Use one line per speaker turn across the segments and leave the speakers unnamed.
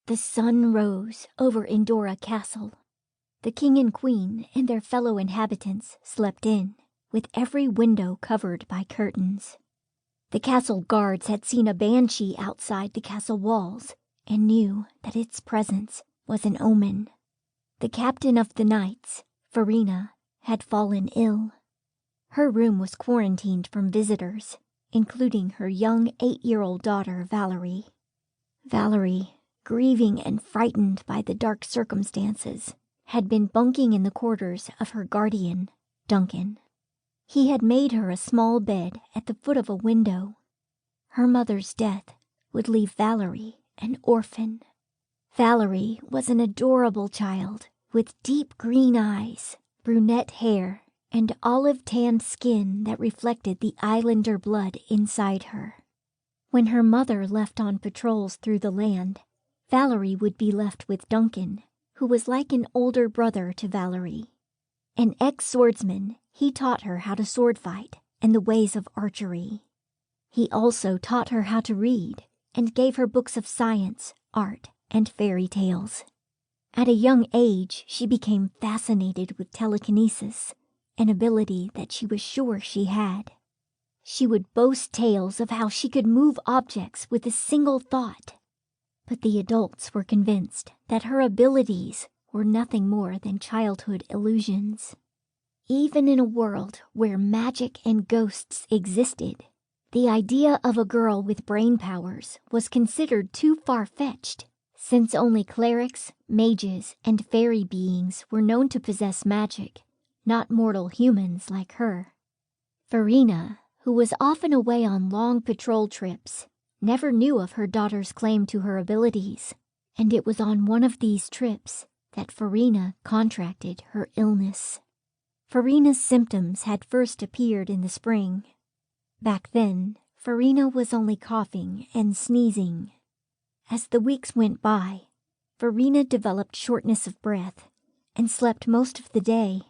The sun rose over Endora Castle. The king and queen and their fellow inhabitants slept in, with every window covered by curtains. The castle guards had seen a banshee outside the castle walls and knew that its presence was an omen. The captain of the knights, Farina, had fallen ill. Her room was quarantined from visitors, including her young 8-year-old daughter, Valerie. Valerie, grieving and frightened by the dark circumstances, had been bunking in the quarters of her guardian, Duncan. He had made her a small bed at the foot of a window. Her mother's death would leave Valerie an orphan. Valerie was an adorable child with deep green eyes, brunette hair, and olive-tanned skin that reflected the islander blood inside her. When her mother left on patrols through the land, Valerie would be left with Duncan, who was like an older brother to Valerie. An ex-swordsman, he taught her how to sword fight and the ways of archery. He also taught her how to read and gave her books of science, art, and fairy tales. At a young age, she became fascinated with telekinesis, an ability that she was sure she had. She would boast tales of how she could move objects with a single thought. But the adults were convinced that her abilities were nothing more than childhood illusions. Even in a world where magic and ghosts existed, the idea of a girl with brain powers was considered too far-fetched, since only clerics, mages, and fairy beings were known to possess magic, not mortal humans like her. Farina, who was often away on long patrol trips, never knew of her daughter's claim to her abilities, and it was on one of these trips that Farina contracted her illness. Farina's symptoms had first appeared in the spring. Back then, Farina was only coughing and sneezing. As the weeks went by, Farina developed shortness of breath and slept most of the day.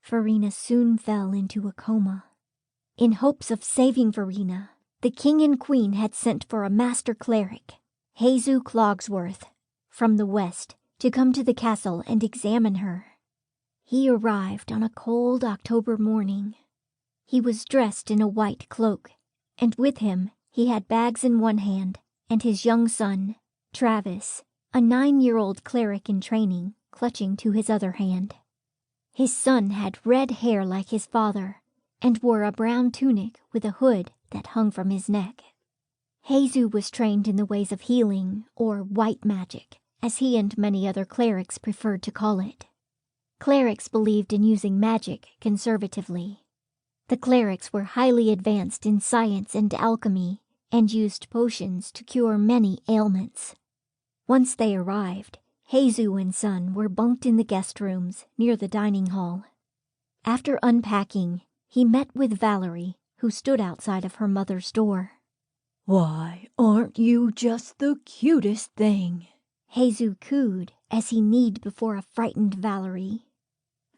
Farina soon fell into a coma. In hopes of saving Farina, the king and queen had sent for a master cleric, Jesus Clogsworth, from the west to come to the castle and examine her. He arrived on a cold October morning. He was dressed in a white cloak, and with him he had bags in one hand and his young son, Travis, a 9-year-old cleric in training, clutching to his other hand. His son had red hair like his father and wore a brown tunic with a hood that hung from his neck. Jesus was trained in the ways of healing, or white magic, as he and many other clerics preferred to call it. Clerics believed in using magic conservatively. The clerics were highly advanced in science and alchemy and used potions to cure many ailments. Once they arrived, Jesus and son were bunked in the guest rooms near the dining hall. After unpacking, he met with Valerie, who stood outside of her mother's door.
"Why, aren't you just the cutest thing?"
Jesus cooed as he kneed before a frightened Valerie.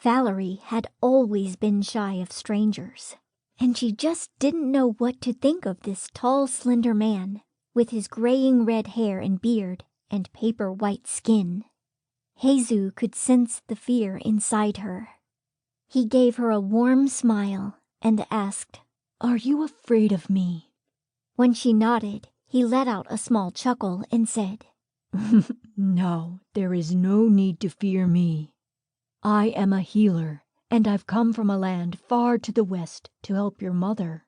Valerie had always been shy of strangers, and she just didn't know what to think of this tall, slender man with his graying red hair and beard and paper-white skin. Jesus could sense the fear inside her. He gave her a warm smile and asked,
"Are you afraid of me?"
When she nodded, he let out a small chuckle and said,
"No, there is no need to fear me. I am a healer, and I've come from a land far to the west to help your mother."